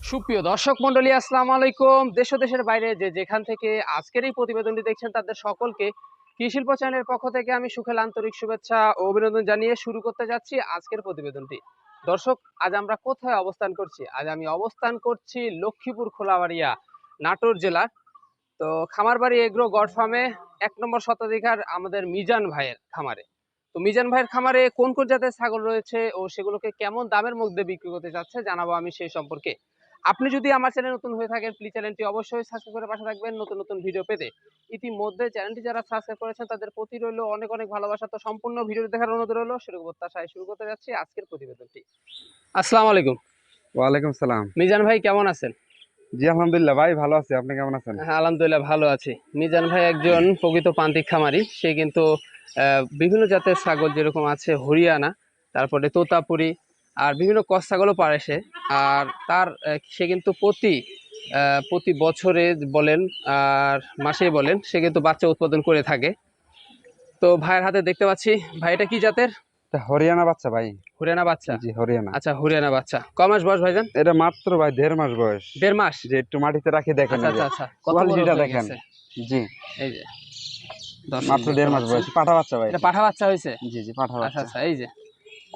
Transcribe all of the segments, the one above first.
সুপ্রিয় দর্শক মন্ডলী, আসসালামু আলাইকুম। দেশ ও দেশের বাইরে যে যেখান থেকে আজকের এই প্রতিবেদনটি দেখছেন তাদের সকলকে কৃষি শিল্প চ্যানেলের পক্ষ থেকে আমি সুখেল আন্তরিক শুভেচ্ছা ও অভিনন্দন জানিয়ে শুরু করতে যাচ্ছি আজকের প্রতিবেদনটি। দর্শক, আজ আমরা কোথায় অবস্থান করছি? আজ আমি অবস্থান করছি লক্ষ্মীপুর খোলাবাড়িয়া, নাটোর জেলার। তো খামারবাড়ি এগ্রো গড ফার্মে 1 নম্বর শতাধিকার আমাদের মিজান ভাইয়ের খামারে। তো মিজান ভাইয়ের খামারে কোন কোন জাতের ছাগল রয়েছে ও সেগুলোকে কেমন দামের মধ্যে বিক্রি করতে যাচ্ছে জানাবো আমি সেই সম্পর্কে। আপনি যদি আমার চ্যানেল নতুন হয়ে থাকেন, প্লিজ চ্যানেলটি অবশ্যই সাবস্ক্রাইব করে পাশে থাকবেন নতুন নতুন ভিডিও পেতে। ইতিমধ্যে চ্যানেলটি যারা সাবস্ক্রাইব করেছেন তাদের প্রতি রইল অনেক অনেক ভালোবাসা। তো সম্পূর্ণ ভিডিও দেখার অনুরোধ রইল। সেরকম প্রত্যাশায় শুরু করতে যাচ্ছি আজকের প্রতিবেদনটি। আসসালামু আলাইকুম। ওয়ালাইকুম সালাম। মিজান ভাই কেমন আছেন? জি আলহামদুলিল্লাহ ভাই, ভালো আছি। আপনি কেমন আছেন? হ্যাঁ, আলহামদুলিল্লাহ ভালো আছি। মিজান ভাই একজন প্রকৃত প্রান্তিক খামারি। সে কিন্তু বিভিন্ন জাতের ছাগল যেরকম আছে হরিয়ানা, তারপরে তোতাপুরি আর বিভিন্ন কস ছাগলও পারে সে। আর তার সে কিন্তু প্রতি বছরে বলেন আর মাসে বলেন সে কিন্তু বাচ্চা উৎপাদন করে থাকে। তো ভাইয়ের হাতে দেখতে পাচ্ছি, ভাই এটা কি জাতের? হরিয়ানা বাচ্চা ভাই। হরিয়ানা বাচ্চা? জি হরিয়ানা। আচ্ছা, হরিয়ানা বাচ্চা। ক মাস বয়স ভাইজান? এটা মাত্র ভাই 1.5 মাস বয়স। 1.5 মাস? যে একটু মাটিতে রাখি দেখেন। আচ্ছা আচ্ছা আচ্ছা, কত বড় কোয়ালিটিটা হয়ে দেখেন। গেছে। জি এই যে মাত্র 1.5 মাস বয়স, পাঠা বাচ্চা ভাই। এটা পাঠা বাচ্চা হয়েছে? জি জি পাঠা আচ্ছা বাচ্চা। আচ্ছা, এই যে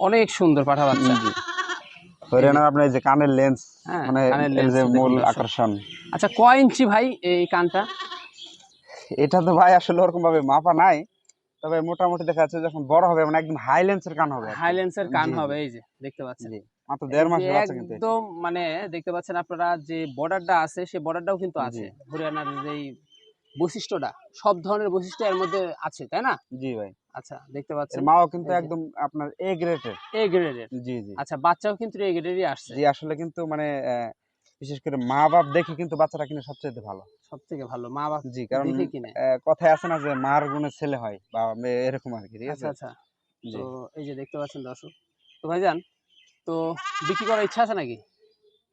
অনেক সুন্দর পাঠা বাচ্চা। জি হরিয়ানার আপনার এই যে কানের লেন্স, হ্যাঁ, মানে কানের এর লেন্স যে দেখুন মূল দর্শক। আকর্ষণ। আচ্ছা, কয় ইঞ্চি ভাই এই কানটা? এটা তো ভাই আসলে ওরকম ভাবে মাপা নাই, তবে মোটামুটি দেখা যাচ্ছে যখন বড় হবে মানে একদম হাই লেন্সের কান হবে। হাই লেন্সের কান জি হবে। জি এই যে দেখতে পাচ্ছেন, জি মাত্র এই 1.5 যে মাসের বাচ্চা কিন্তু এটা। একদম মানে দেখতে পাচ্ছেন আপনারা যে বর্ডারটা আছে সেই বর্ডারটাও কিন্তু জি আছে। হরিয়ানার যেই বৈশিষ্ট্যটা, সব ধরনের বৈশিষ্ট্য এর মধ্যে আছে, তাই না? জি ভাই। আচ্ছা, দেখতে এর পাচ্ছেন মাও কিন্তু এই যে একদম আপনার এ গ্রেডের। এ গ্রেডের। জি জি আচ্ছা, বাচ্চাও কিন্তু এ গ্রেডেরই আসছে। জি আসলে কিন্তু মানে বিশেষ করে মা বাপ দেখে কিন্তু বাচ্চারা কিনে সবচেয়ে ভালো। সব থেকে ভালো মা বাপ জি কারণ দেখে কিনে। কথায় আছে না যে মার গুণে ছেলে হয় বা মেয়ে, এরকম আর কি। ঠিক আচ্ছা আছে। আচ্ছা, তো জি এই যে দেখতে পাচ্ছেন দর্শক। তো ভাইজান, তো বিক্রি করার ইচ্ছা আছে নাকি?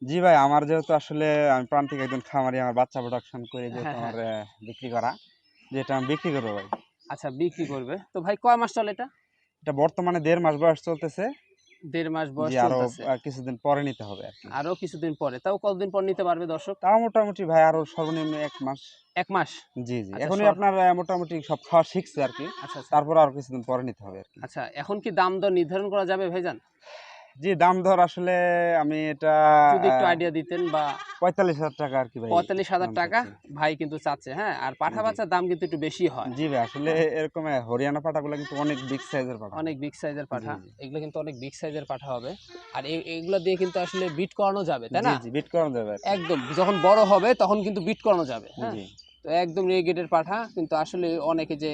জি ভাই, আমার যেহেতু আসলে আমি প্রান্তিক একজন খামারি, আমার বাচ্চা প্রোডাকশন করে যেহেতু হ্যাঁ আমার হ্যাঁ। বিক্রি করা, যেটা আমি বিক্রি করবো ভাই। আচ্ছা, বিক্রি করবে তো ভাই, কয় মাস চলে এটা? এটা বর্তমানে 1.5 মাস বয়স চলতেছে। 1.5 মাস জি বয়স আরো চলতেছে। কিছুদিন পরে নিতে হবে আর কি। আরো কিছুদিন পরে? তাও কতদিন পর নিতে পারবে দর্শক? তাও মোটামুটি ভাই আরো সর্বনিম্ন 1 মাস। 1 মাস? জি জি আচ্ছা এখনই আপনার মোটামুটি সব খাওয়া শিখছে আর কি। আচ্ছা আচ্ছা তারপর আর কিছুদিন পরে নিতে হবে আর কি। আচ্ছা, এখন কি দাম দর নির্ধারণ করা যাবে ভাইজান? জি দাম দর আসলে আমি এটা যদি একটু আইডিয়া দিতেন বা। 45,000 টাকা আর কি ভাই 45,000 দাম টাকা চাচ্ছি। ভাই কিন্তু চাচ্ছে। হ্যাঁ, আর পাঠা জি বাচ্চার দাম কিন্তু একটু বেশি হয়। জি ভাই আসলে হ্যাঁ, এরকম হরিয়ানা পাঠাগুলো কিন্তু অনেক বিগ সাইজের পাঠা অনেক হয়। বিগ সাইজের জি পাঠা। জি এগুলো কিন্তু অনেক বিগ সাইজের পাঠা হবে। আর এগুলো দিয়ে কিন্তু আসলে বিট করানো যাবে, তাই জি না? জি বিট করানো যাবে আর কি। একদম যখন বড় হবে তখন কিন্তু বিট করানো যাবে। হ্যাঁ, জি তো একদম রেগেটের পাঠা কিন্তু আসলে অনেকে যে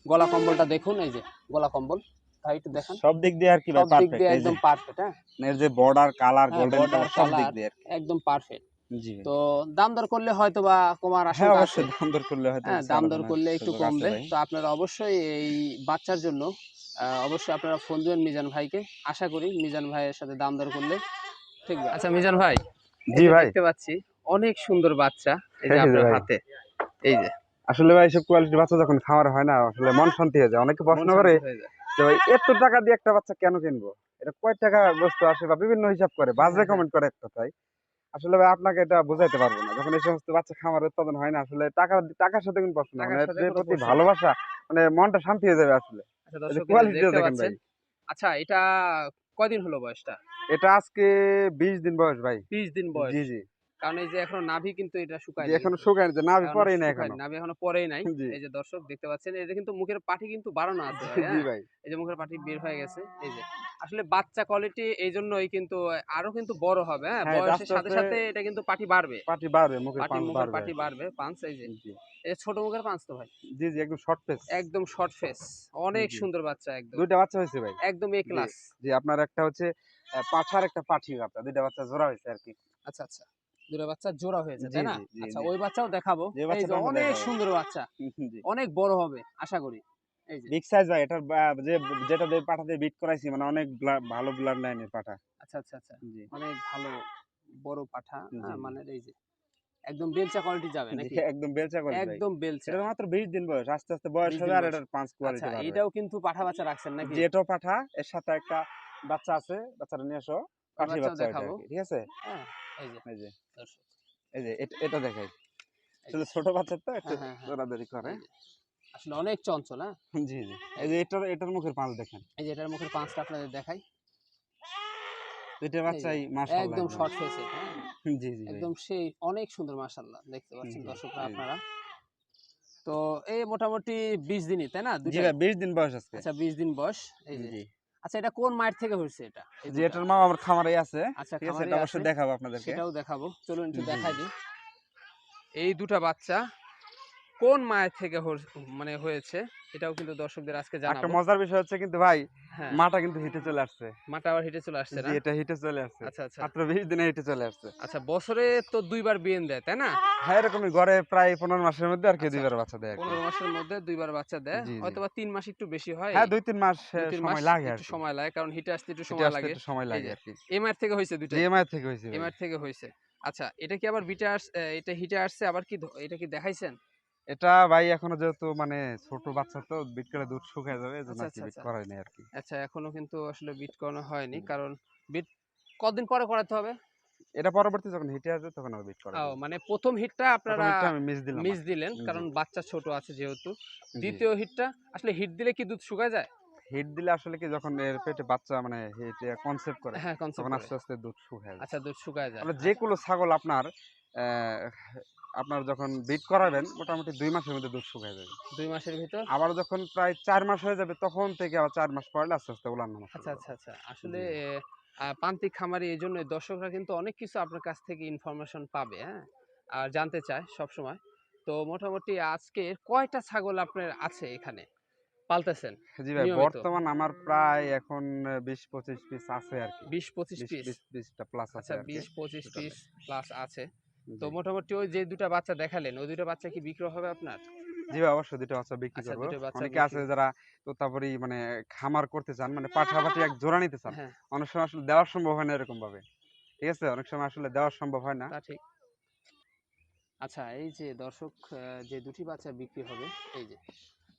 গলা কম্বলটা দেখুন, এই যে গলা কম্বল, ভাই একটু দেখান। সব দিক দিয়ে আর কি ভাই সব দিক পারফেক্ট। দিয়ে এই যে একদম পারফেক্ট। হ্যাঁ এর যে বর্ডার কালার, হ্যাঁ, গোল্ডেন বর্ডার কালার, সব দিক কালার দিয়ে আর কি। একদম পারফেক্ট। জি ভাই। তো দাম দর করলে হয়তো বা কমার হ্যাঁ আশঙ্কা আছে। অবশ্যই দাম দর করলে হয়তো হ্যাঁ, কিছু দাম দর আলোচনার করলে একটু সুযোগ আছে কমবে। ভাই। তো আপনারা অবশ্যই এই বাচ্চার জন্য অবশ্যই আপনারা ফোন দিবেন মিজান ভাইকে। আশা করি মিজান ভাইয়ের সাথে দাম দর করলে ঠিক। আচ্ছা মিজান ভাই, এই জি যে ভাই। দেখতে পাচ্ছি অনেক সুন্দর বাচ্চা এই যে এই যে আপনার ভাই হাতে। এই যে আসলে ভাই সব কোয়ালিটির বাচ্চা যখন খাওয়ার হয় না, আসলে মন শান্তি হয়ে যায়। অনেকে মন প্রশ্ন করে শান্তি হয়ে যায়। যে ভাই এত টাকা দিয়ে একটা বাচ্চা কেন কিনবো, এটা কয় টাকা বস্তু আসে বা বিভিন্ন হিসাব করে হ্যাঁ বাজে হ্যাঁ হ্যাঁ। কমেন্ট করে একটা তাই। আসলে ভাই আপনাকে এটা বোঝাইতে পারবো না, যখন এই সমস্ত বাচ্চা খামার উৎপাদন হয় না, আসলে টাকার সাথে কোনো প্রশ্ন না, মানে টাকার এর সাথে যে কোনো প্রতি প্রশ্ন নাই। ভালোবাসা, মানে মনটা শান্তি হয়ে যাবে আসলে। আচ্ছা এই যে দর্শক, এই যে কোয়ালিটিটা দেখতে দেখেন ভাই। পাচ্ছেন। আচ্ছা, এটা কয়দিন হলো বয়সটা? এটা আজকে 20 দিন বয়স ভাই। 20 দিন বয়স। জি জি কারণ এই যে এখনো নাভি কিন্তু এটা জি শুকায়নি এখনো কিন্তু। শুকায়নি, যে নাভি এখনো পরেই না শুকায়নি, এখনো। নাভি এখনো পড়েই নাই। জি এই যে দর্শক দেখতে পাচ্ছেন, এটা কিন্তু মুখের পাটি কিন্তু বাড়ানো আছে ভাই। জি হ্যাঁ, ভাই। এই যে মুখের পাটি বের হয়ে গেছে। এই যে আসলে বাচ্চা কোয়ালিটি এই জন্যই কিন্তু আরো কিন্তু বড় হবে। হ্যাঁ, হ্যাঁ এটা বয়সের আস্তে সাথে আস্তে সাথে এটা কিন্তু পাটি বাড়বে। পাটি বাড়বে, মুখের পাটি পান মুখের বাড়বে আর পাটি কি। বাড়বে। পাঁচ এই যে জি এই ছোট মুখের পাঁচ তো ভাই। জি জি একদম শর্ট ফেস। একদম শর্ট ফেস। অনেক জি সুন্দর বাচ্চা একদম। দুইটা বাচ্চা হয়েছে ভাই। একদম এ জি ক্লাস। জি আপনার একটা হচ্ছে পাঠার, একটা পাঠি বাচ্চা, দুইটা বাচ্চা জোড়া হয়েছে আর কি। আচ্ছা আচ্ছা, দুটো বাচ্চা জোড়া হয়েছে, জি তাই না? জি জি আচ্ছা, জি ওই বাচ্চাও দেখাবো। যে এই যে বাচ্চাটা আমরা অনেক দেখাবো। সুন্দর বাচ্চা, জি অনেক বড় হবে আশা করি। এই যে বিগ সাইজ ভাই। এটার যে যেটা দিয়ে পাঠা দিয়ে বিট করাইছি, মানে অনেক ভালো ব্লাড লাইনের পাঠা। আচ্ছা আচ্ছা আচ্ছা, জি অনেক ভালো বড় পাঠা। জি মানে এই যে একদম বেলচা কোয়ালিটি যাবে জি নাকি? একদম বেলচা কোয়ালিটি ভাই। একদম বেলচা। এটা মাত্র 20 দিন বয়স, আস্তে আস্তে বয়স 20 হবে দিন আর বয়স। এটার পাঁচ আচ্ছা, কোয়ালিটি বাড়বে। এইটাও কিন্তু পাঠা বাচ্চা রাখছেন নাকি? জি এটাও পাঠা, এর সাথে একটা বাচ্চা আছে, বাচ্চাটা নিয়ে এসো। ওই পাঠি বাচ্চাও বাচ্চা এটা আর দেখাবো। কি। ঠিক আছে। হ্যাঁ, এই যে এই যে দর্শক, এই যে এটা দেখাই, এই আসলে যে। ছোট বাচ্চা তো একটু হ্যাঁ, হ্যাঁ, হ্যাঁ। দৌড়াদৌড়ি করে। এই যে। আসলে অনেক চঞ্চল, হ্যাঁ? জি, জি। এই এই যে যে এটার মুখের পাঁচ দেখেন। এই যে এটার মুখের পাঁচটা আপনাদের দেখাই। ২ টা এই যে বাচ্চাই মাশাআল্লাহ একদম একদম। শর্ট ফেসের, হ্যাঁ? জি, জি ভাই। একদম সেই অনেক সুন্দর মাশাআল্লাহ। দেখতে পাচ্ছেন জি, দর্শকরা এই যে। আপনারা। তো এই মোটামুটি ২০ দিনই, তাই না? জি দুটাই? ভাই ২০ দিন বয়স আজকে। আচ্ছা ২০ দিন বয়স। এই যে। জি। আচ্ছা এটা কোন মায়ের থেকে হইছে এটা? এই জি, ২ টা? এটার মা আমার খামারেই আছে। আচ্ছা ঠিক আছে? খামারে এটা আছে। অবশ্যই দেখাবো আপনাদেরকে। সেটাও দেখাবো। চলুন একটু জি, দেখাই জি। দিই। এই ২ টা বাচ্চা কোন মায়ের থেকে মানে হয়েছে এটাও কিন্তু দর্শকদের আজকে একটা জানাবো। মজার বিষয় হচ্ছে কিন্তু ভাই, হ্যাঁ, মাটা কিন্তু হিটে চলে আসছে। মাটা আবার হিটে চলে আসছে জি, না? এটা হিটে চলে আসছে। আচ্ছা, আচ্ছা। মাত্র ২০ দিনে হিটে চলে আসছে। আচ্ছা বছরে তো ২ বার বিয়েন দেয়, তাই না? হ্যাঁ, এরকমই গড়ে প্রায় ১৫ মাসের মধ্যে আরকি আচ্ছা ২ বার বাচ্চা দেয় আরকি। ১৫ মাসের মধ্যে ২ বার বাচ্চা দেয়। জি, জি। হয়তোবা ৩ মাস একটু বেশি হয়। হ্যাঁ, ২-৩ মাস ২-৩ মাস সময় লাগে একটু আরকি। সময় লাগে। কারণ হিটে আসতে একটু হিটে সময় আসতে লাগে। একটু সময় এই লাগে যে আরকি। এই মায়ের থেকে হইছে ২ টাই? জিএমআই থেকে হইছে এই ভাই। মায়ের থেকে হইছে। আচ্ছা এটা কি আবার এটা হিটে আসছে আবার কি এটা কি দেখাইছেন? এটা ভাই এখনো যেহেতু মানে ছোট বাচ্চা তো বিট করে দুধ শুকায় যাবে এজন্য আচ্ছা, আরকি আচ্ছা, বিট আচ্ছা। করাই নাই আরকি। আচ্ছা এখনো কিন্তু আসলে বিট করানো হয়নি। হুম। কারণ বিট কতদিন পরে করাতে হবে? এটা পরবর্তী যখন হিটে আসবে তখন আবার বিট করা ও যাবে। মানে ১ম হিটটা ১ম আপনারা হিটটা আমি মিস দিলাম মিস আরকি। দিলেন। জি, কারণ বাচ্চা ছোট আছে যেহেতু। জি। ২য় হিটটা আসলে হিট দিলে কি দুধ শুকায় যায়? হিট দিলে আসলে কি যখন এর পেটে বাচ্চা মানে হিটে কনসেপ্ট করে হ্যাঁ, কনসেপ্ট তখন করে। আস্তে, আস্তে দুধ শুকায় যায়। আচ্ছা দুধ শুকায় যায়। আমরা আচ্ছা, যেকোনো ছাগল অ্যা আপনার যখন বিট করাবেন মোটামুটি ২ মাসের মধ্যে দুধ শুকায় যাবে। ২ মাসের ভিতর? আবার যখন প্রায় ৪ মাস হয়ে যাবে তখন থেকে আবার ৪ মাস পরে আস্তে, আস্তে উলান নামা শুরু আচ্ছা, করবে। আচ্ছা, আচ্ছা। আসলে জি। প্রান্তিক খামারি এজন্যই দর্শকরা কিন্তু অনেক কিছু আপনার কাছ থেকে ইনফরমেশন পাবে, হ্যাঁ? আর জানতে চায় সবসময়। তো মোটামুটি আজকে কয়টা ছাগল আপনার আছে এখানে? পালতেছেন জি ভাই, নিয়মিত? বর্তমান আমার প্রায় এখন ২০-২৫ পিস আছে আরকি। ২০-২৫ পিস? ২০ টা প্লাস আছে আচ্ছা আরকি ২০-২৫ টোটালে। পিস প্লাস আছে। তো জি। মোটামুটি ওই যে ২ টা বাচ্চা দেখালেন, ওই ২ টা বাচ্চা কি বিক্রি হবে আপনার? জি ভাই, অবশ্যই ২ টা বাচ্চা বিক্রি আচ্ছা করব। ২ টা বাচ্চা অনেকে বিক্রি আছে যারা তোতাপুরি মানে খামার করতে চান, মানে পাঠা-পাঠি এক জোড়া নিতে চান। হ্যাঁ, অনেক সময় আসলে দেওয়া সম্ভব হয় না এরকম ভাবে। ঠিক আছে? অনেক সময় আসলে দেওয়া সম্ভব হয় না। তা ঠিক। আচ্ছা এই যে দর্শক যে ২ টি বাচ্চা বিক্রি হবে, এই যে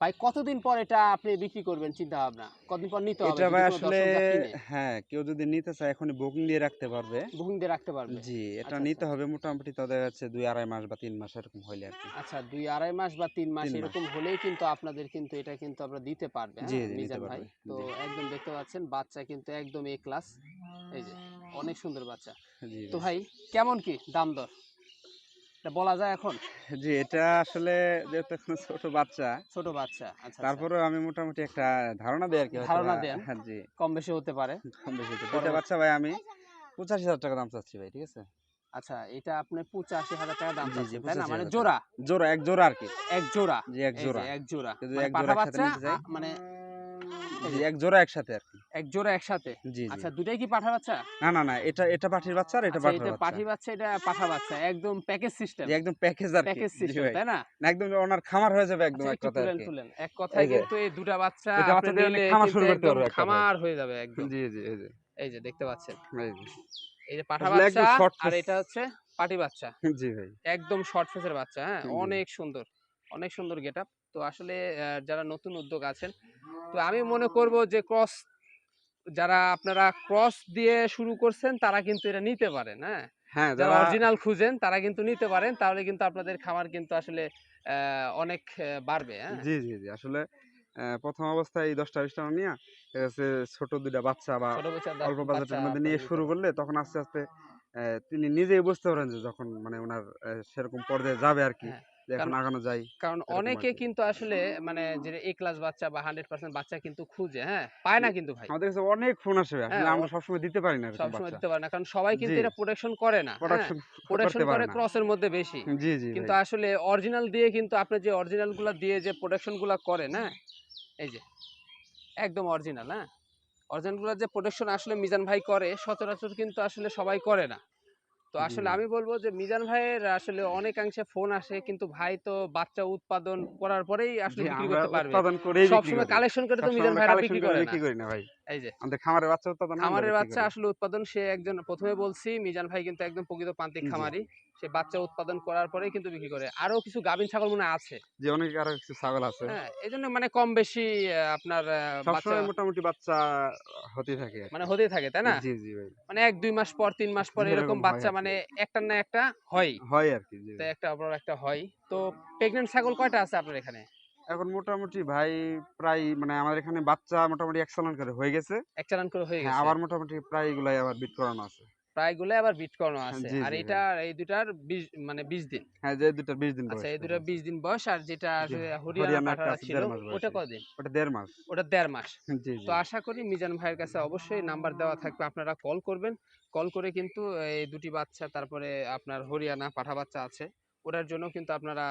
ভাই কতদিন পর এটা আপনি বিক্রি করবেন চিন্তা ভাবনা? কতদিন পর নিতে হবে এটা যদি ভাই কোন আসলে দর্শক কিনে? হ্যাঁ, কেউ যদি নিতে চায় এখনই বুকিং দিয়ে রাখতে পারবে। বুকিং দিয়ে রাখতে পারবে? জি, এটা আচ্ছা, আচ্ছা। নিতে হবে মোটামুটি তাদের কাছে ২-২.৫ মাস বা ৩ মাস এরকম হইলে আরকি। আচ্ছা ২-২.৫ মাস বা ৩ মাস ৩ মাস। এরকম হলেই কিন্তু আপনাদের কিন্তু এটা কিন্তু আপনারা দিতে পারবে, জি, হ্যাঁ? জি নিতে মিজান ভাই। পারবে। তো জি, একদম দেখতে পাচ্ছেন বাচ্চা কিন্তু একদম এ ক্লাস। এই যে অনেক সুন্দর বাচ্চা। জি তো ভাই। ভাই কেমন কি দাম দর? এটা বলা যায় এখন? জি, এটা আসলে যেহেতু এখনো ছোট বাচ্চা, ছোট বাচ্চা। আচ্ছা, আচ্ছা। তারপরেও আমি মোটামুটি একটা ধারণা দেই আরকি হয়তোবা ধারণা দেন। হ্যাঁ, জি। কম বেশি হতে পারে। কম বেশি তো ২ টা পরবর্তী বাচ্চা ভাই আমি ৳৮৫,০০০ দাম চাচ্ছি ভাই। ঠিক আছে? আচ্ছা এটা আপনি ৳৮৫,০০০ দাম জি, জি চাচ্ছেন, তাই না? মানে ৮৫,০০০ টাকা। জোড়া? জোড়া, এক জোড়া আরকি। ১ জোড়া? জি, এক এই যে জোড়া। ১ জোড়া। যদি মানে এক জোড়া পাঠা একসাথে বাচ্চা নিতে চাই মানে এই জি, যে এক জোড়া একসাথে আরকি। ১ জোড়া একসাথে? জি, জি। আচ্ছা ২ টাই কি পাঠা বাচ্চা? না, এটা পাঠির বাচ্চা আর এটা আচ্ছা পাঠার এটা বাচ্চা। পাঠি বাচ্চা, এটা পাঠা বাচ্চা। একদম প্যাকেজ সিস্টেম। জি, একদম প্যাকেজ আরকি। প্যাকেজ জি সিস্টেম, ভাই। তাই না? না একদম ওনার খামার হয়ে যাবে একদম আচ্ছা এক একটু কথায় তুলেন, আরকি। তুলেন। এক কথায় এই যে কিন্তু এই ২ টা বাচ্চা ২ টা আপনি বাচ্চা দিয়ে উনি নিলে খামার কিন্তু শুরু করতে একদম পারবে এক কথায়। খামার হয়ে যাবে একদম। জি, জি, এই যে। এই যে দেখতে পাচ্ছেন। এই যে। এই যে পাঠা আসলে বাচ্চা একদম শর্ট আর ফেস এটা হচ্ছে পাটি বাচ্চা। জি ভাই। একদম শর্ট ফেসের বাচ্চা, হ্যাঁ? জি। অনেক সুন্দর। অনেক সুন্দর গেটআপ। তো আসলে যারা নতুন উদ্যোগ আছেন, তো আমি মনে করব যে যারা আপনারা ক্রস দিয়ে শুরু করছেন তারা কিন্তু এটা নিতে পারেন, হ্যাঁ? হ্যাঁ, যারা যারা অরিজিনাল খুঁজেন তারা কিন্তু নিতে পারেন। তাহলে কিন্তু আপনাদের খামার কিন্তু আসলে অনেক বাড়বে, হ্যাঁ? জি। আসলে ১ম অবস্থায় এই ১০ টা ২০ টা না নিয়া দেখা যাচ্ছে ছোট ২ টা বাচ্চা বা ছোট অল্প বাচ্চা বাজেটের মধ্যে আপনারা নিয়ে নিতে শুরু পারেন। করলে তখন আস্তে, আস্তে তিনি নিজেই বুঝতে পারেন যে যখন মানে উনার সেরকম পর্যায়ে যাবে আরকি। হ্যাঁ। যে এখন কারণ আগানো যায় কারণ এরকম অনেকে আরকি। কিন্তু আসলে মানে যে এ ক্লাস বাচ্চা বা 100% বাচ্চা কিন্তু খুঁজে, হ্যাঁ? পায় জি, না কিন্তু ভাই। আমাদের কাছে অনেক ফোন আসে। হ্যাঁ? আসলে আমরা সবসময় দিতে পারি না এরকম সবসময় বাচ্চা। দিতে পারে না। কারণ সবাই কিন্তু জি, এটা প্রোটেকশন করে না, হ্যাঁ? প্রোডাকশন প্রোটেকশন করতে করে পারে না। ক্রসের মধ্যে বেশি। জি কিন্তু ভাই। আসলে অরিজিনাল দিয়ে কিন্তু আপনি যে অরিজিনাল গুলা দিয়ে যে প্রোটেকশন গুলা করেন, হ্যাঁ? এই যে একদম অরিজিনাল, হ্যাঁ? অরিজিনাল গুলার যে প্রোটেকশন আসলে মিজান ভাই করে সচরাচর কিন্তু আসলে সবাই করে না। তো জি আসলে ভাই। আমি বলব যে মিজান ভাইয়ের আসলে অনেকাংশে ফোন আসে কিন্তু ভাই তো বাচ্চা উৎপাদন করার পরেই আসলে জি, বিক্রি আমরা করতে পারবে। উৎপাদন করেই বিক্রি সবসময় করি। কালেকশন করে তো সবসময় মিজান আমরা ভাইরা কালেকশন বিক্রি করে করে না। বিক্রি করি না ভাই। এই যে আমাদের খামারের বাচ্চা উৎপাদন হয়, আমরা খামারের বিক্রি বাচ্চা করি। আসলে উৎপাদন, সে একজন প্রথমে বলছি মিজান ভাই কিন্তু একদম প্রকৃত প্রান্তিক জি, খামারি। সে বাচ্চা উৎপাদন করার পরেই কিন্তু বিক্রি করে। আরো কিছু গাভীন ছাগল মনে হয় আছে। জি অনেক আরো কিছু ছাগল আছে। হ্যাঁ, এজন্য মানে কম বেশি আপনার বাচ্চা সবসময় মোটামুটি বাচ্চা হতেই থাকে মানে আরকি। হতেই থাকে, তাই না? জি, জি ভাই। মানে ১-২ মাস পর ৩ মাস পর এরকম এরকম হয় বাচ্চা আরকি। মানে একটার না একটা হয়ই। হয় আরকি, জি তো ভাই। একটা পর একটা হয়। তো প্রেগন্যান্ট ছাগল কয়টা আছে আপনার এখানে? এখন মোটামুটি ভাই প্রায় মানে আমাদের এখানে বাচ্চা মোটামুটি ১ চালান করে হয়ে গেছে। এক চালান করে হয়ে হ্যাঁ, গেছে। আবার মোটামুটি প্রায় এগুলাই আবার বিট করানো আছে। প্রায়গুলাই আবার বিট করানো হ্যাঁ, আছে। জি, আর জি ভাই। এইটা এই ২ টার ২০ মানে ২০ দিন। হ্যাঁ, যে ২ টার ২০ দিন আচ্ছা, বয়স এই ২ হয়ে টার গেছে। ২০ দিন বয়স, আর যেটা জি, আসলে হরিয়ানা হরিয়ানা একটা পাঠাটা আছে ছিল ১.৫ মাস ওটা বয়সী। কদিন? ওটা ১.৫ মাস। ওটা ১.৫ মাস। জি, তো জি। আশা করি মিজান ভাইয়ের কাছে অবশ্যই নাম্বার দেওয়া থাকবে। আপনারা কল করবেন। কল করে কিন্তু এই ২ টি বাচ্চা, তারপরে আপনার হরিয়ানা পাঠা বাচ্চা আছে। ওটার জন্য কিন্তু আপনারা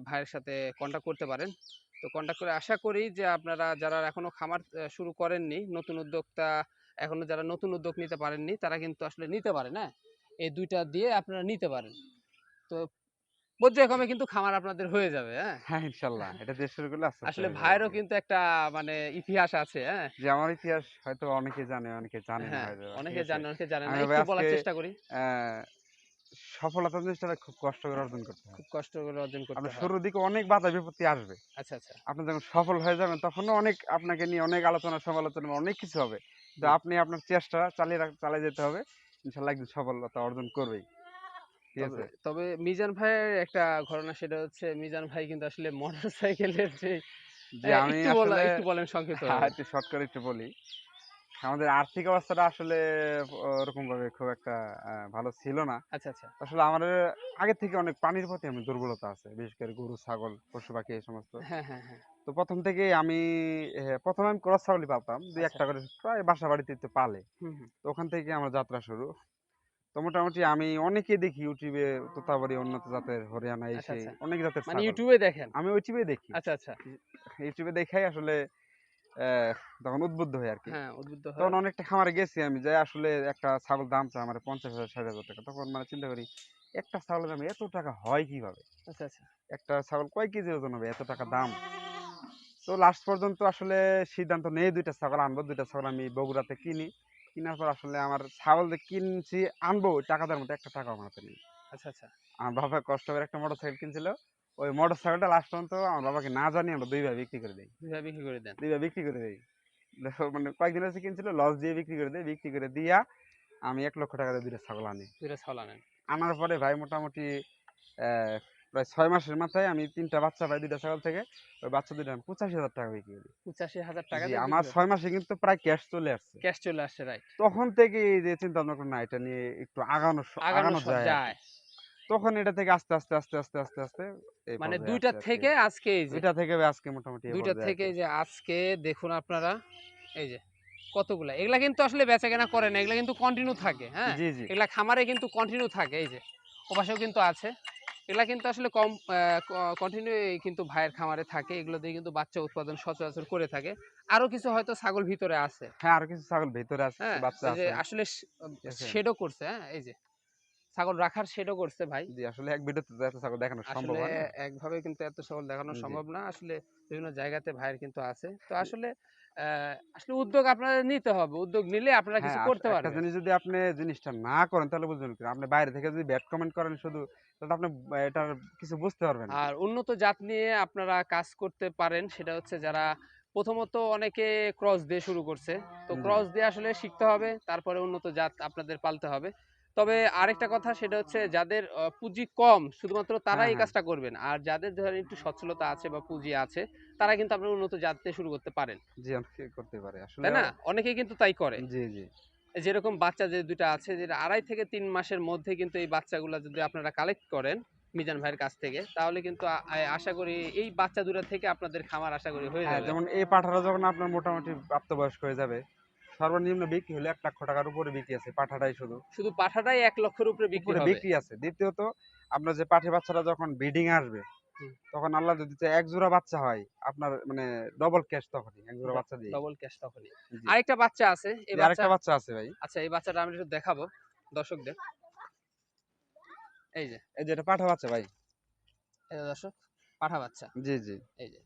ভাইয়ের সাথে কন্টাক্ট করতে পারেন। তো কন্টাক্ট করে আশা করি যে আপনারা যারা এখনো খামার শুরু করেননি, নতুন উদ্যোক্তা, এখনো যারা নতুন উদ্যোগ নিতে পারেননি, তারা কিন্তু আসলে নিতে পারেন, হ্যাঁ? এই ২ টা দিয়ে আপনারা নিতে পারেন। তো পর্যায়ক্রমে কিন্তু খামার আপনাদের হয়ে যাবে, হ্যাঁ? হ্যাঁ, ইনশাআল্লাহ। এটা দিয়ে শুরু করলে আস্তে, আস্তে আসলে হয়ে যাবে ভাইয়েরও আরকি। কিন্তু একটা মানে ইতিহাস আছে, হ্যাঁ? যে আমার ইতিহাস হয়তো অনেকে জানে, অনেকে জানে না হ্যাঁ, হয়তোবা। ঠিক অনেকে আছে? জানে, অনেকে জানে না। আমি ভাই একটু আজকে বলার চেষ্টা করি। অ্যা সফলতা জিনিসটা খুব কষ্ট করে অর্জন করতে হয়। খুব কষ্ট করে অর্জন করতে আপনার হয়। শুরুর দিকে অনেক বাধা বিপত্তি আসবে। আচ্ছা, আচ্ছা। আপনি যখন সফল হয়ে যাবেন তখনও অনেক আপনাকে নিয়ে অনেক আলোচনা সমালোচনা অনেক কিছু হবে। তো জি। আপনি আপনার চেষ্টা চালিয়ে যেতে হবে। ইনশাআল্লাহ একদিন সফলতা অর্জন করবেই। ঠিক তবে আছে? তবে মিজান ভাইয়ের একটা ঘটনা, সেটা হচ্ছে মিজান ভাই কিন্তু আসলে মোটরসাইকেলের যে যে আমি আসলে একটু বলেন সংক্ষিপ্তভাবে। একটু শর্ট করে একটু বলি। আমাদের আর্থিক অবস্থাটা আসলে ওরকমভাবে খুব একটা ভালো ছিল না। আচ্ছা, আচ্ছা। আসলে আমাদের আগে থেকে অনেক প্রাণীর প্রতি আমার দুর্বলতা আছে। বিশেষ করে গরু, ছাগল, পশু-পাখি এই সমস্ত। হ্যাঁ, হ্যাঁ, হ্যাঁ। তো ১ম থেকেই আমি ১ম আমি ক্রস ছাগলই পালতাম। আচ্ছা। ২-১ টা করে প্রায় বাসা বাড়িতে তো পালে। হুম, হুম। তো ওখান থেকে আমার যাত্রা শুরু। তো মোটামুটি আমি অনেকেই দেখি ইউটিউবে তোতাবাড়ি, উন্নত জাতের, হরিয়ানা এই আচ্ছা, সেই আচ্ছা। অনেক জাতের মানে ছাগল। ইউটিউবে দেখেন? আমি ইউটিউবে দেখি। আচ্ছা, আচ্ছা। ইউটিউবে দেখাই আসলে অ্যা তখন উদ্বুদ্ধ হই আরকি। হ্যাঁ, উদ্বুদ্ধ তখন হয়। অনেকটা খামারে গেছি আমি যাই আসলে একটা ছাগল দাম চায় আমার ৫০,০০০ ৬০,০০০ টাকা। তখন মানে চিন্তা করি একটা ছাগলের দাম এত টাকা হয় কিভাবে? আচ্ছা, আচ্ছা। একটা ছাগল কয় কেজি ওজন হবে? এত টাকা দাম। তো লাস্ট পর্যন্ত আসলে সিদ্ধান্ত নেই ২ টা ছাগল আনবো। ২ টা ছাগল আমি বগুড়াতে কিনি। কিনার পর আসলে আমার ছাগল যে কিনছি আনবো ওই টাকা দেওয়ার মতো একটা টাকাও আমার হাতে নেই। আচ্ছা, আচ্ছা। আমার বাবা কষ্ট করে একটা মোটরসাইকেল কিনছিল। ওই মোটরসাইকেলটা লাস্ট পর্যন্ত আমার বাবাকে না জানিয়ে আমরা ২ ভাই বিক্রি করে দেই। এভাবে বিক্রি করে দেন। ২ ভাই বিক্রি করে দেই। দেখো মানে কয়েকদিন হচ্ছে কিনছিল লস দিয়ে বিক্রি করে দেই। বিক্রি করে দিয়া আমি ৳১,০০,০০০ দিয়ে ২ টা ছাগল আনি। ২ টা ছাগল আনেন। আনার পরে ভাই মোটামুটি অ্যা প্রায় ৬ মাসের মাথায় আমি ৩ টা বাচ্চা পাই ২ টা ছাগল থেকে। ওই বাচ্চা ২ টা আমি ৳৮৫,০০০ বিক্রি করি। ৳৮৫,০০০ জি, দিয়ে আমার বিক্রি হয়। ৬ মাসে কিন্তু প্রায় ক্যাশ চলে আসছে। ক্যাশ চলে আসছে, রাইট। তখন থেকেই এই যে চিন্তা ভাবনা করলাম না এটা নিয়ে একটু আগানো আগানো যায় আরকি। যায়। তখন এটা থেকে আস্তে, আস্তে এই মানে পর্যায়ে ২ টা আসছি আরকি। থেকে আজকে এই ২ যে টা থেকে আজকে মোটামুটি এই ২ টা পর্যায়ে থেকে আরকি। এই যে আজকে দেখুন আপনারা, এই যে কতগুলা। এগুলা কিন্তু আসলে বেচাকেনা করে না। এগুলা কিন্তু কন্টিনিউ থাকে, হ্যাঁ? জি, জি। এগুলা খামারে কিন্তু কন্টিনিউ থাকে, এই যে। ওপাশেও কিন্তু আছে। এগুলা কিন্তু আসলে কম কন্টিনিউ কিন্তু ভাইয়ের খামারে থাকে। এগুলো দিয়ে কিন্তু বাচ্চা উৎপাদন সচরাচর করে থাকে। আরো কিছু হয়তো ছাগল ভিতরে আছে, হ্যাঁ, আরো কিছু ছাগল ভেতরে আছে, কিছু হ্যাঁ? বাচ্চা ওই যে আছে। আসলে ঠিক আছে? শেডও করছে, হ্যাঁ? এই যে ছাগল রাখার শেডও করছে ভাই। জি, আসলে এক ভিডিওতে তো এত ছাগল দেখানো সম্ভব আসলে হয় না। একভাবে কিন্তু এত সফল দেখানো জি। সম্ভব না। আসলে বিভিন্ন জায়গাতে ভাইয়ের কিন্তু আছে। তো আসলে আসলে উদ্যোগ আপনাদের নিতে হবে। উদ্যোগ নিলে আপনারা হ্যাঁ, কিছু করতে একটা পারবেন। জিনিস যদি আপনি জিনিসটা না করেন তাহলে বুঝবেন কি? আপনি বাইরে থেকে যদি ব্যাড কমেন্ট করেন শুধু তাহলে আপনি এটার কিছু বুঝতে পারবেন না। আর উন্নত জাত নিয়ে আপনারা কাজ করতে পারেন। সেটা হচ্ছে যারা প্রথমত অনেকে ক্রস দিয়ে শুরু করছে। তো জি, ক্রস দিয়ে আসলে শিখতে হবে। তারপরে উন্নত জাত আপনাদের পালতে হবে। তবে আরেকটা কথা, সেটা হচ্ছে যাদের পুঁজি কম শুধুমাত্র তারাই হ্যাঁ, এই হ্যাঁ। কাজটা করবেন। আর যাদের ধরেন একটু সচ্ছলতা আছে বা পুঁজি আছে, তারা কিন্তু আপনারা উন্নত জাত দিয়ে শুরু করতে পারেন। জি, অনেকে করতে পারে। আসলে তাই না? অনেকেই কিন্তু তাই করে। জি, জি। যেরকম বাচ্চা যে ২ টা আছে, যেটা ২.৫ থেকে ৩ মাসের মধ্যে কিন্তু এই বাচ্চাগুলা যদি আপনারা কালেক্ট করেন মিজান ভাইয়ের কাছ থেকে, তাহলে কিন্তু আশা করি এই বাচ্চা ২ টা থেকে আপনাদের খামার আশা করি হয়ে হ্যাঁ, যাবে। যেমন এই পাঠাটা যখন আপনার মোটামুটি প্রাপ্তবয়স্ক হয়ে যাবে, সর্বনিম্ন বিক্রি হলে ৳১,০০,০০০ উপরে বিক্রি আছে পাঠাটাই শুধু। শুধু পাঠাটাই ১,০০,০০০ উপরে বিক্রি উপরে হবে। বিক্রি আছে। দ্বিতীয়ত আপনার যে পাঠি বাচ্চাটা যখন ব্রিডিং এ আসবে, হুম। তখন আল্লাহ যদি চায় ১ জোড়া বাচ্চা হয়, আপনার মানে ডবল ক্যাশ তখনই ১ জোড়া বাচ্চা দিয়েই। ডবল ক্যাশ তখনই। জি। আরেকটা বাচ্চা আছে। এই জি, বাচ্চা, আরেকটা বাচ্চা আছে ভাই। আচ্ছা এই বাচ্চাটা আমি একটু দেখাবো দর্শকদের। এই যে, এই যে এটা পাঠা বাচ্চা ভাই। এই যে দর্শক, পাঠা বাচ্চা। জি, জি। এই যে।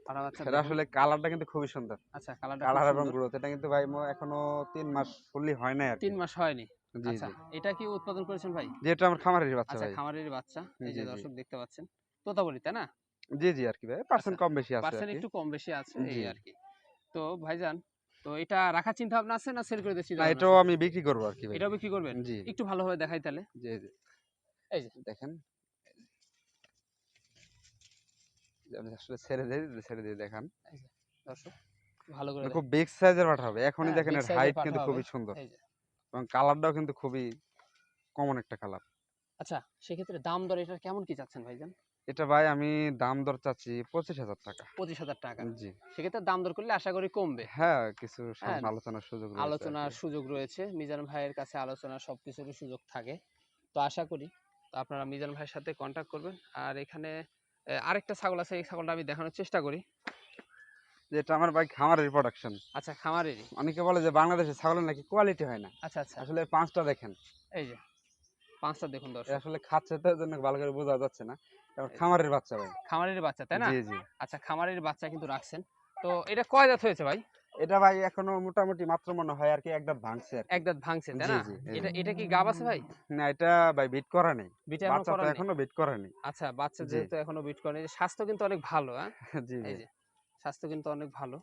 পাঠা বাচ্চা এটা দেখুন। আসলে কালারটা কিন্তু খুবই সুন্দর। আচ্ছা, কালারটা খুব কালার এবং সুন্দর। গ্রোথ এটা কিন্তু ভাই এখনো ৩ মাস ফুললি হয় নাই ৩ আরকি। মাস হয়নি। জি, আচ্ছা, জি। এটা কি উৎপাদন করেছেন ভাই? যেহেতু আমার খামারেরই বাচ্চা আচ্ছা, ভাই। খামারের বাচ্চা। এই যে জি, জি। দর্শক দেখতে পাচ্ছেন। তোতাপুরি, তাই না? জি, জি আরকি ভাই। আচ্ছা, পার্সেন্ট কম বেশি আছে পার্সেন্ট আরকি। একটু কম বেশি আছে এই জি। আরকি। তো ভাইজান, তো এটা রাখার চিন্তা ভাবনা আছে না সেল করে দিয়ে চিন্তা না ভাবনা এটাও আছে? আমি বিক্রি করব আরকি ভাই। এটাও বিক্রি করবেন? জি, একটু ভালোভাবে দেখাই তাহলে। জি, জি। এই যে দেখেন যে আমি আসলে ছেড়ে দিয়ে দেখান। এই যে দর্শক ভালো করে মানে খুব দেখেন। বিগ সাইজের পাঠা হবে। এখনই হ্যাঁ, দেখেন বিগ এর সাইজের হাইট পাঠা কিন্তু হবে। খুবই সুন্দর এই যে। এবং কালারটাও কিন্তু খুবই কমন একটা কালার। আচ্ছা, সেক্ষেত্রে দাম দর এটার কেমন কি চাচ্ছেন ভাইজান? এটা ভাই আমি দাম দর চাচ্ছি ৳২৫,০০০। ৳২৫,০০০। জি। সেক্ষেত্রে দাম দর করলে আশা করি কমবে। হ্যাঁ, কিছু হ্যাঁ, আলোচনার সুযোগ রয়েছে আরকি। আলোচনার সুযোগ রয়েছে। মিজান ভাইয়ের কাছে আলোচনার সবকিছুরই সুযোগ থাকে। তো আশা করি তো আপনারা মিজান ভাইয়ের সাথে কনট্যাক্ট করবেন। আর এখানে আরেকটা ছাগল আছে, এই ছাগলটা আমি দেখানোর চেষ্টা করি। যে এটা আমার ভাই খামারের প্রোডাকশন। আচ্ছা, খামারেরই। অনেকে বলে যে বাংলাদেশের ছাগলের নাকি কোয়ালিটি হয় না। আচ্ছা, আচ্ছা। আসলে ৫ টা দেখেন। এই যে ৫ টা দেখুন এ দর্শক। আসলে খাচ্ছে তো এজন্য ভালো করে বোঝা যাচ্ছে না। কারণ এই যে খামারের বাচ্চা ভাই। খামারের বাচ্চা, তাই না? জি, জি। আচ্ছা, খামারের বাচ্চা কিন্তু রাখছেন। তো এটা কয় দাঁত হয়েছে ভাই? এটা ভাই এখনো মোটামুটি মাত্র মনে হয় আরকি এক দাঁত ভাঙছে আরকি। এক দাঁত ভাঙছে, তাই জি, না? জি। এই যে। এটা কি গাব আছে ভাই? না এটা ভাই বিট করা নেই। বিট এখনো বাচ্চা তো করান নাই? এখনো বিট করা নেই। আচ্ছা, বাচ্চা জি। যেহেতু এখনো বিট করেনি, স্বাস্থ্য কিন্তু অনেক ভালো, হ্যাঁ? জি এই ভাই। যে স্বাস্থ্য কিন্তু অনেক ভালো।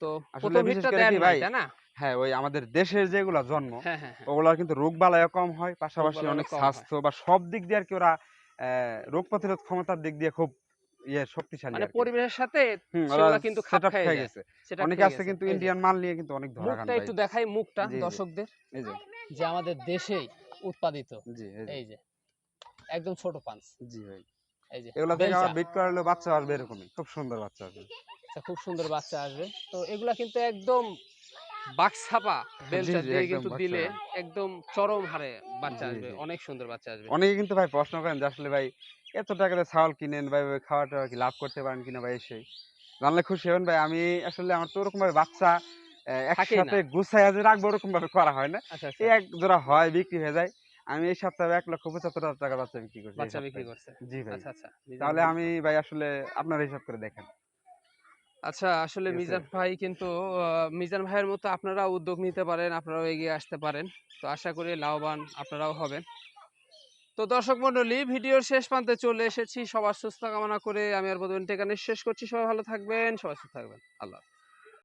তো আসলে ১ম বিশেষ হিটটা করে দেন কি নাই, ভাই তাই না? হ্যাঁ, ওই আমাদের দেশের যেগুলা জন্ম হ্যাঁ, হ্যাঁ, হ্যাঁ। ওগুলার কিন্তু রোগবালাইও কম হয়। পাশাপাশি রোগবালাই অনেক অনেক কম হয়। স্বাস্থ্য বা সব দিক দিয়ে আরকি ওরা রোগ প্রতিরোধ ক্ষমতার দিক দিয়ে খুব শক্তিশালী মানে আরকি। পরিবেশের সাথে ওরা সেগুলা কিন্তু খাপ সেটআপ খেয়ে খেয়ে যায়। গেছে। সেটা অনেকে খেয়ে আছে গেছে। কিন্তু এই যে ইন্ডিয়ান মাল নিয়ে কিন্তু অনেক ধরা খান মুখটা ভাই। একটু দেখাই, মুখটা জি, জি। দর্শকদের এই যে, যে আমাদের দেশেই উৎপাদিত। জি, এই যে, এই যে একদম ছোট পাঞ্চ। জি ভাই। এই যে এগুলা থেকে বেলচা। আবার বিট করালেও বাচ্চা আসবে এরকমই। খুব সুন্দর বাচ্চা আসবে। আচ্ছা, খুব সুন্দর বাচ্চা আসবে। তো এগুলা কিন্তু একদম বাঘছাপা জি, বেলচা জি দিয়ে একদম কিন্তু বাচ্চা দিলে ভাই। একদম চরম হারে বাচ্চা জি, আসবে। জি। অনেক সুন্দর বাচ্চা আসবে। অনেকে কিন্তু ভাই প্রশ্ন করেন যে আসলে ভাই এত টাকা দিয়ে ছাগল কিনেন ভাই এভাবে খাওয়া-টাওয়া কি লাভ করতে পারেন কিনা ভাই এই সেই। জানলে খুশি হবেন ভাই আমি আসলে আমার তো ওরকম ভাবে বাচ্চা থাকেই একসাথে না। গুছাইয়া যে রাখবো ওরকম ভাবে করা হয় না। আচ্ছা, এই আচ্ছা। এক জোড়া হয় বিক্রি হয়ে যায়। আমি এই সপ্তাহে ৳১,৭৫,০০০ বাচ্চা বিক্রি করছি এই বাচ্চা বিক্রি সপ্তাহে। করছে। জি ভাই। আচ্ছা, আচ্ছা। মিজান তাহলে ভাই। আমি ভাই আসলে আপনারা হিসাব করে দেখেন। আচ্ছা, আসলে ঠিক আছে? মিজান ভাই কিন্তু মিজান ভাইয়ের মতো আপনারাও উদ্যোগ নিতে পারেন, আপনারাও এগিয়ে আসতে পারেন। তো আশা করি লাভবান আপনারাও হবেন। তো দর্শক মণ্ডলী, ভিডিওর শেষ প্রান্তে চলে এসেছি। সবার সুস্থ কামনা করে আমি আর বদরুল টেকানিশ শেষ করছি। সবাই ভালো থাকবেন, সবাই সুস্থ থাকবেন। আল্লাহ হাফেজ।